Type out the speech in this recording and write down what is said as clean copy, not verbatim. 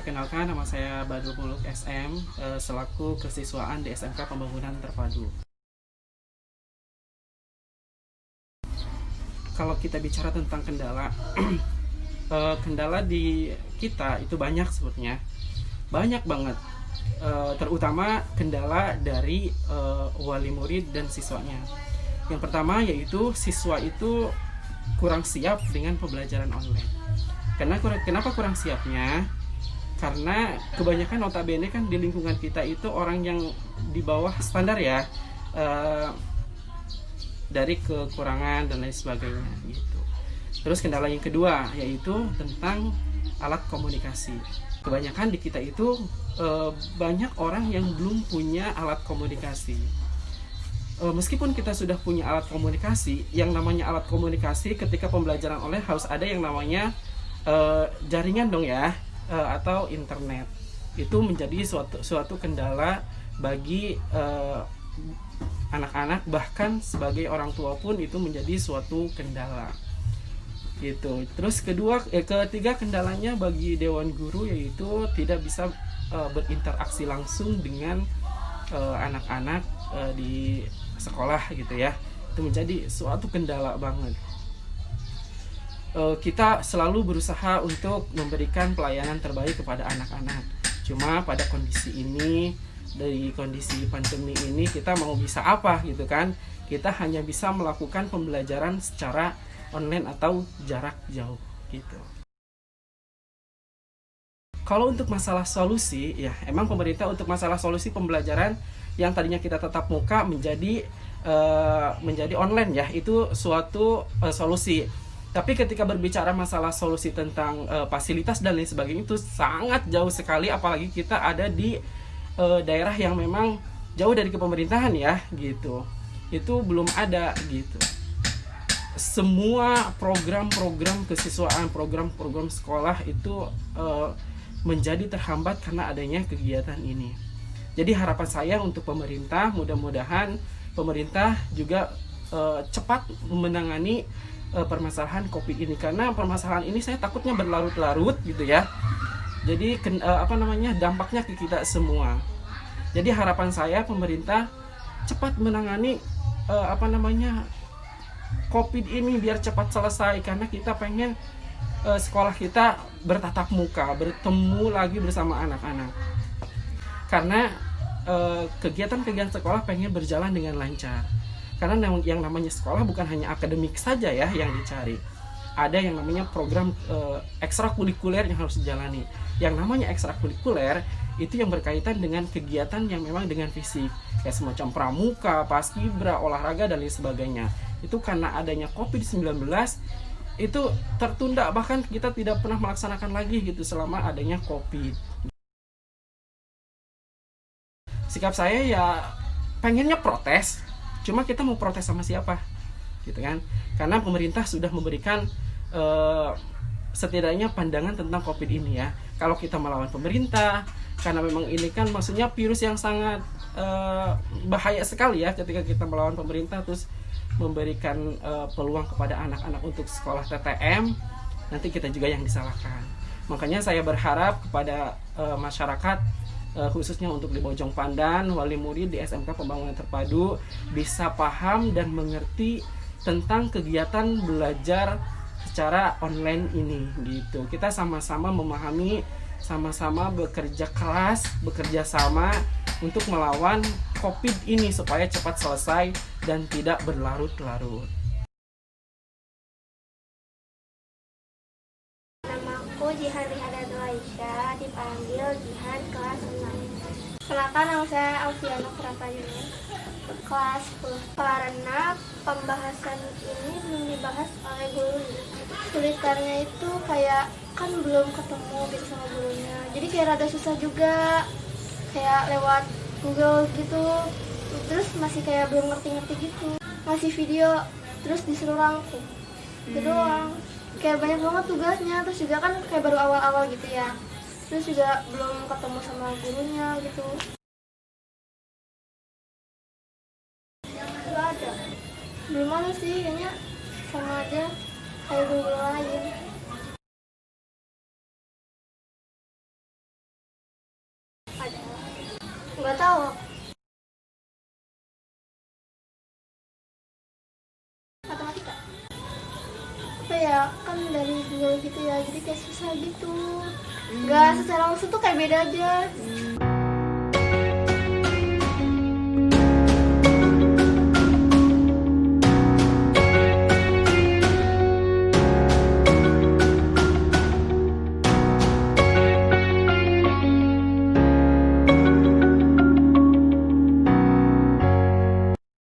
Perkenalkan, nama saya Badrul Muluk SM, selaku kesiswaan di SMK Pembangunan Terpadu. Kalau kita bicara tentang kendala, kendala di kita itu banyak sebetulnya, banyak banget. Terutama kendala dari wali murid dan siswanya. Yang pertama yaitu siswa itu kurang siap dengan pembelajaran online. Kenapa kurang siapnya? Karena kebanyakan notabene kan di lingkungan kita itu orang yang di bawah standar ya, dari kekurangan dan lain sebagainya gitu. Terus kendala yang kedua yaitu tentang alat komunikasi. Kebanyakan di kita itu banyak orang yang belum punya alat komunikasi. Meskipun kita sudah punya alat komunikasi, yang namanya alat komunikasi ketika pembelajaran online harus ada yang namanya jaringan dong ya, atau internet. Itu menjadi suatu kendala bagi anak-anak, bahkan sebagai orang tua pun itu menjadi suatu kendala gitu. Terus ketiga kendalanya bagi dewan guru yaitu tidak bisa berinteraksi langsung dengan anak-anak di sekolah gitu ya. Itu menjadi suatu kendala banget. Kita selalu berusaha untuk memberikan pelayanan terbaik kepada anak-anak. Cuma pada kondisi ini, dari kondisi pandemi ini, kita mau bisa apa gitu kan? Kita hanya bisa melakukan pembelajaran secara online atau jarak jauh gitu. Kalau untuk masalah solusi, ya emang pemerintah untuk masalah solusi pembelajaran yang tadinya kita tatap muka menjadi online ya, itu suatu solusi. Tapi ketika berbicara masalah solusi tentang fasilitas dan lain sebagainya itu sangat jauh sekali, apalagi kita ada di daerah yang memang jauh dari kepemerintahan ya gitu. Itu belum ada gitu. Semua program-program kesiswaan, program-program sekolah itu menjadi terhambat karena adanya kegiatan ini. Jadi harapan saya untuk pemerintah, mudah-mudahan pemerintah juga cepat menangani permasalahan COVID ini, karena permasalahan ini saya takutnya berlarut-larut gitu ya. Jadi dampaknya ke kita semua. Jadi harapan saya pemerintah cepat menangani COVID ini biar cepat selesai, karena kita pengen sekolah kita bertatap muka, bertemu lagi bersama anak-anak. Karena kegiatan-kegiatan sekolah pengen berjalan dengan lancar. Karena yang namanya sekolah bukan hanya akademik saja ya yang dicari. Ada yang namanya program ekstrakurikuler yang harus dijalani. Yang namanya ekstrakurikuler itu yang berkaitan dengan kegiatan yang memang dengan fisik, kayak semacam pramuka, paskibra, olahraga dan lain sebagainya. Itu karena adanya COVID-19 itu tertunda, bahkan kita tidak pernah melaksanakan lagi gitu selama adanya COVID. Sikap saya ya pengennya protes, cuma kita mau protes sama siapa gitu kan? Karena pemerintah sudah memberikan setidaknya pandangan tentang COVID ini ya. Kalau kita melawan pemerintah, karena memang ini kan maksudnya virus yang sangat bahaya sekali ya, ketika kita melawan pemerintah terus memberikan peluang kepada anak-anak untuk sekolah TTM, nanti kita juga yang disalahkan. Makanya saya berharap kepada masyarakat, khususnya untuk di Bojong Pandan, wali murid di SMK Pembangunan Terpadu bisa paham dan mengerti tentang kegiatan belajar secara online ini gitu. Kita sama-sama memahami, sama-sama bekerja keras, bekerja sama untuk melawan COVID ini supaya cepat selesai dan tidak berlarut-larut. Namaku Jihan Rihadatu Aisyah, dipanggil Jihan, kelas 6. Kenalkan, nama saya Alfiana Pratayuni, kelas 10. Karena pembahasan ini belum dibahas oleh gurunya. Kesulitannya itu kayak kan belum ketemu gitu sama gurunya, jadi kayak rada susah juga, kayak lewat Google gitu, terus masih kayak belum ngerti-ngerti gitu, masih video terus disuruh rangkum itu doang, kayak banyak banget tugasnya, terus juga kan kayak baru awal-awal gitu ya, terus juga belum ketemu sama gurunya gitu. Nggak ada, belum ada sih, kayaknya sama aja kayak guru lain. apa ya, kan dari Google gitu ya, jadi kayak susah gitu. Nggak secara langsung tuh kayak beda aja.